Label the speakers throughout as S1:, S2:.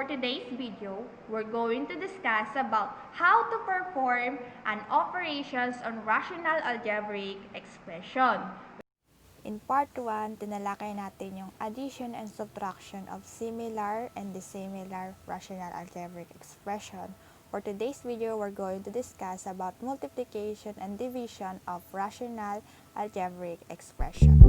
S1: for today's video, we're going to discuss about how to perform an operations on rational algebraic expression.
S2: In part 1, tinalakay natin yung addition and subtraction of similar and dissimilar rational algebraic expression. For today's video, we're going to discuss about multiplication and division of rational algebraic expression.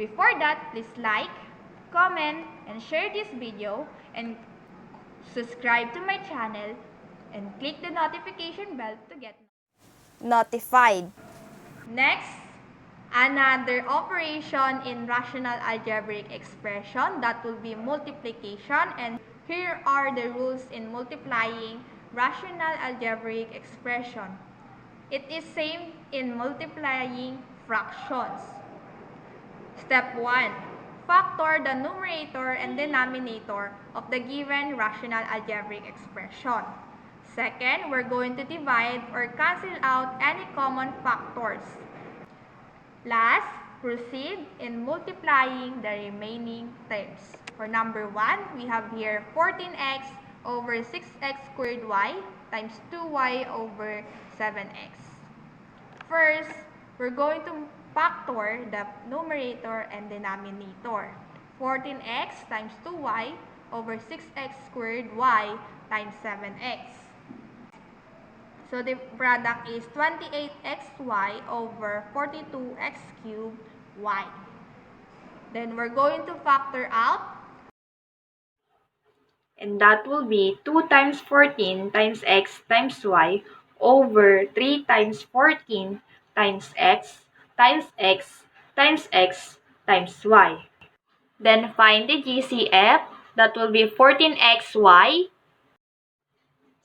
S1: Before that, please like, comment, and share this video and subscribe to my channel and click the notification bell to get
S2: Notified.
S1: Next, another operation in rational algebraic expression, that will be multiplication, and here are the rules in multiplying rational algebraic expression. It is same in multiplying fractions. Step 1. Factor the numerator and denominator of the given rational algebraic expression. Second, we're going to divide or cancel out any common factors. Last, proceed in multiplying the remaining terms. For number 1, we have here 14x over 6x squared y times 2y over 7x. First, we're going to factor the numerator and denominator. 14x times 2y over 6x squared y times 7x. So the product is 28xy over 42x cubed y. Then we're going to factor out.
S3: And that will be 2 times 14 times x times y over 3 times 14 times x times x times x times y. Then find the GCF. That will be 14xy.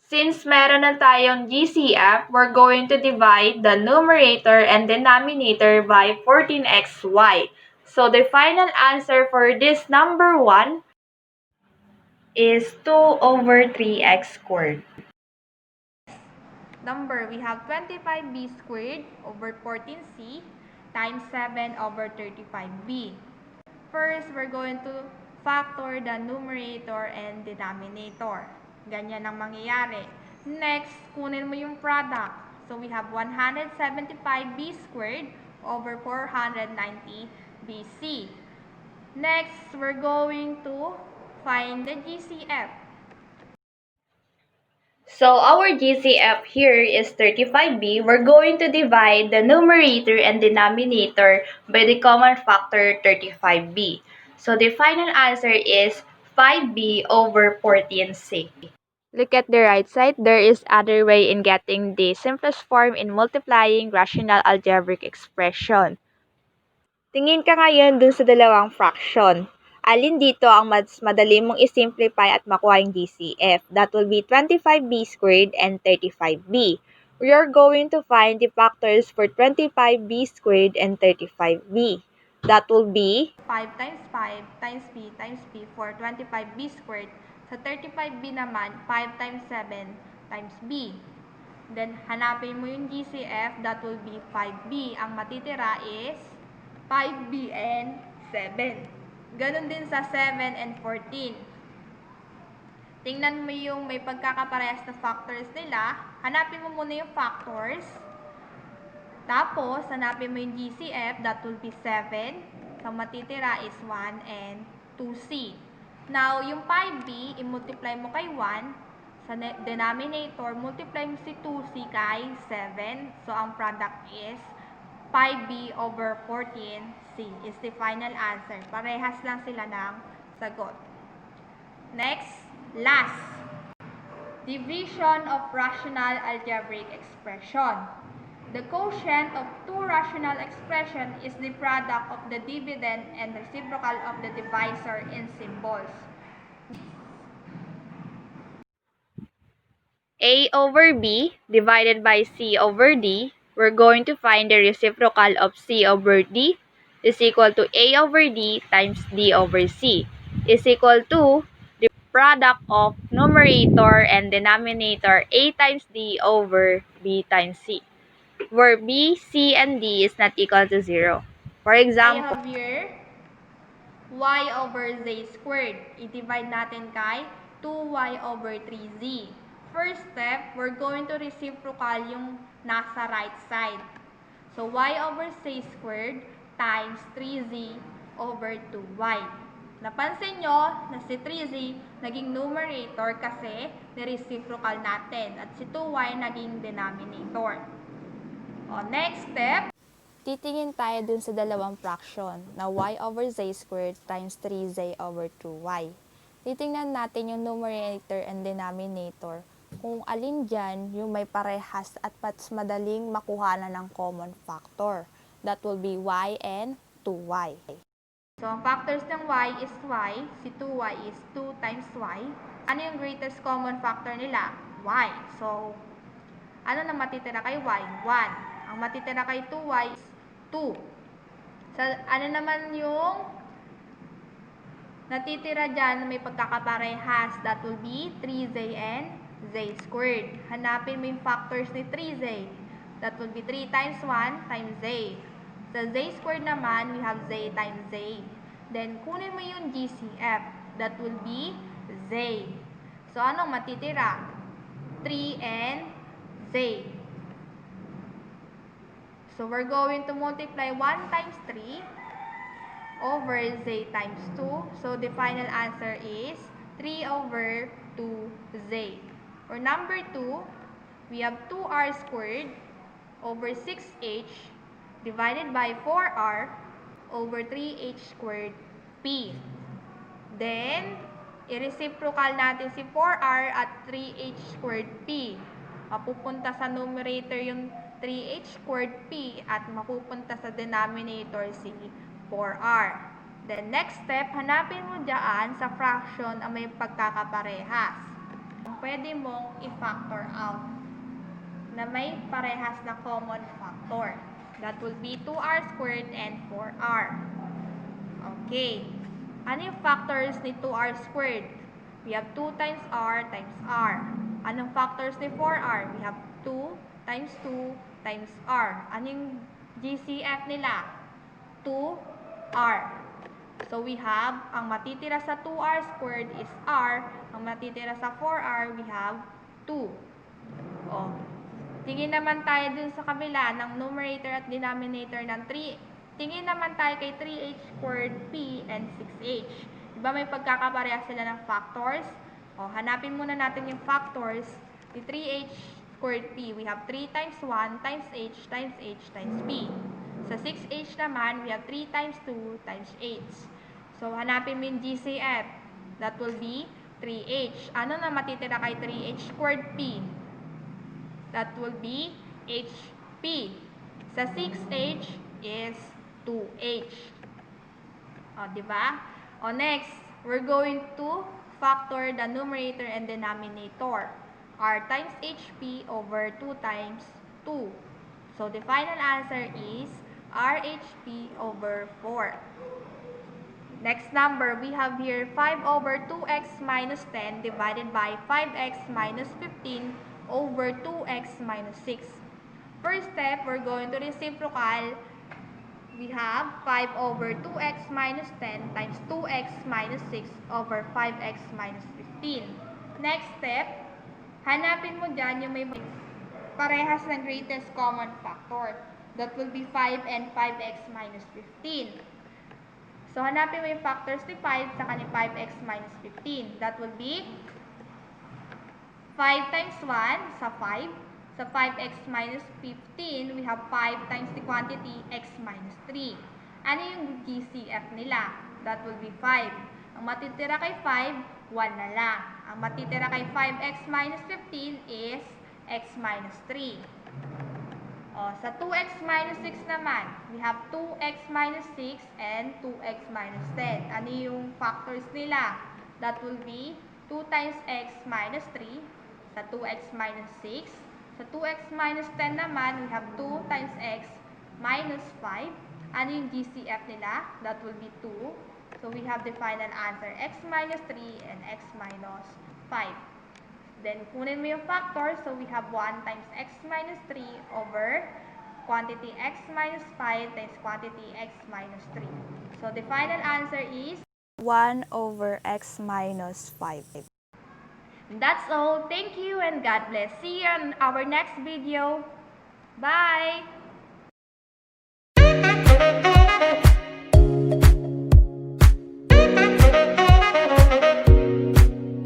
S3: Since meron na tayong GCF, we're going to divide the numerator and denominator by 14xy. So the final answer for this number 1 is 2 over 3x squared.
S1: Number, we have 25b squared over 14c times 7 over 35b. First, we're going to factor the numerator and denominator. Ganyan ang mangyayari. Next, kunin mo yung product. So, we have 175b squared over 490bc. Next, we're going to find the GCF.
S3: So our GCF here is 35b. We're going to divide the numerator and denominator by the common factor 35b. So the final answer is 5b over 14c. Look at the right side. There is other way in getting the simplest form in multiplying rational algebraic expression. Tingin ka ngayon dun sa dalawang fraction. Alin dito ang mas madali mong isimplify at makuha yung GCF? That will be 25b squared and 35b. We are going to find the factors for 25b squared and 35b. That will be
S1: 5 times 5 times b times b for 25b squared. Sa 35b naman, 5 times 7 times b. Then, hanapin mo yung GCF, that will be 5b. Ang matitira is 5b and 7. Ganon din sa 7 and 14. Tingnan mo yung may pagkakaparehas na factors nila. Hanapin mo muna yung factors. Tapos, hanapin mo yung GCF, that will be 7. So, matitira is 1 and 2c. Now, yung 5b, i-multiply mo kay 1. Sa denominator, multiply mo si 2c kay 7. So, ang product is 5b over 14c is the final answer. Parehas lang sila ng sagot. Next, last. Division of rational algebraic expression. The quotient of two rational expressions is the product of the dividend and reciprocal of the divisor in symbols.
S3: a over b divided by c over d. We're going to find the reciprocal of c over d is equal to a over d times d over c is equal to the product of numerator and denominator a times d over b times c, where b, c, and d is not equal to 0. For
S1: I
S3: example,
S1: have here y over z squared. I-divide natin kay 2y over 3z. First step, we're going to reciprocal yung nasa right side. So, y over z squared times 3z over 2y. Napansin nyo na si 3z naging numerator kasi ni-reciprocal natin at si 2y naging denominator. O, next step,
S2: Titingin tayo dun sa dalawang fraction na y over z squared times 3z over 2y. Titingnan natin yung numerator and denominator kung alin dyan yung may parehas at mas madaling makuhanan ng common factor. That will be y and 2y.
S1: so ang factors ng y is y, si 2y is 2 times y. Ano yung greatest common factor nila? Y. So, ano na matitira kay y? 1. Ang matitira kay 2y is 2. So, ano naman yung natitira dyan na may pagkakaparehas? That will be 3z and z squared. Hanapin mo yung factors ni 3z. That will be 3 times 1 times z. Sa z squared naman, we have z times z. Then, kunin mo yung GCF. That will be z. So, anong matitira? 3 and z. So, we're going to multiply 1 times 3 over z times 2. So, the final answer is 3 over 2z. For number 2, we have 2r squared over 6h divided by 4r over 3h squared p. Then, i-reciprocal natin si 4r at 3h squared p. Mapupunta sa numerator yung 3h squared p at mapupunta sa denominator si 4r. Then, next step, hanapin mo dyan sa fraction ang may pagkakaparehas. Pwede mong i-factor out na may parehas na common factor. That will be 2r squared and 4r. Okay. Ano yung factors ni 2r squared? We have 2 times r times r. Anong factors ni 4r? We have 2 times 2 times r. Anong GCF nila? 2r. So, we have, ang matitira sa 2r squared is r. Ang matitira sa 4r, we have 2. O, tingin naman tayo dun sa kabila ng numerator at denominator ng 3. Tingin naman tayo kay 3h squared p and 6h. Diba may pagkakapareha sila ng factors? O, hanapin muna natin yung factors ni 3h squared p. We have 3 times 1 times h times p. Sa 6h naman, we have 3 times 2 times h. So, hanapin mo yung GCF. That will be 3h. Ano na matitira kay 3h squared p? That will be HP. Sa 6H is 2H. O, diba? O, next, we're going to factor the numerator and denominator. R times HP over 2 times 2. So, the final answer is RHP over 4. Next number, we have here 5 over 2x minus 10 divided by 5x minus 15 over 2x minus 6. First step, we're going to reciprocal. We have 5 over 2x minus 10 times 2x minus 6 over 5x minus 15. Next step, hanapin mo dyan yung may parehas ng greatest common factor. That will be 5 and 5x minus 15. So, hanapin mo yung factors ni 5 sa ni 5x minus 15. That will be 5 times 1 sa 5. Sa 5x minus 15, we have 5 times the quantity x minus 3. Ano yung GCF nila? That will be 5. Ang matitira kay 5, 1 na lang. Ang matitira kay 5x minus 15 is x minus 3. O, sa 2x minus 6 naman, we have 2x minus 6 and 2x minus 10. Ano yung factors nila? That will be 2 times x minus 3 sa 2x minus 6. Sa 2x minus 10 naman, we have 2 times x minus 5. Ano yung GCF nila? That will be 2. So, we have the final answer, x minus 3 and x minus 5. Then, kunin mo yung factor. So, we have 1 times x minus 3 over quantity x minus 5 times quantity x minus 3. So the final answer is
S2: 1 over x minus 5.
S1: That's all. Thank you and God bless. See you in our next video. Bye!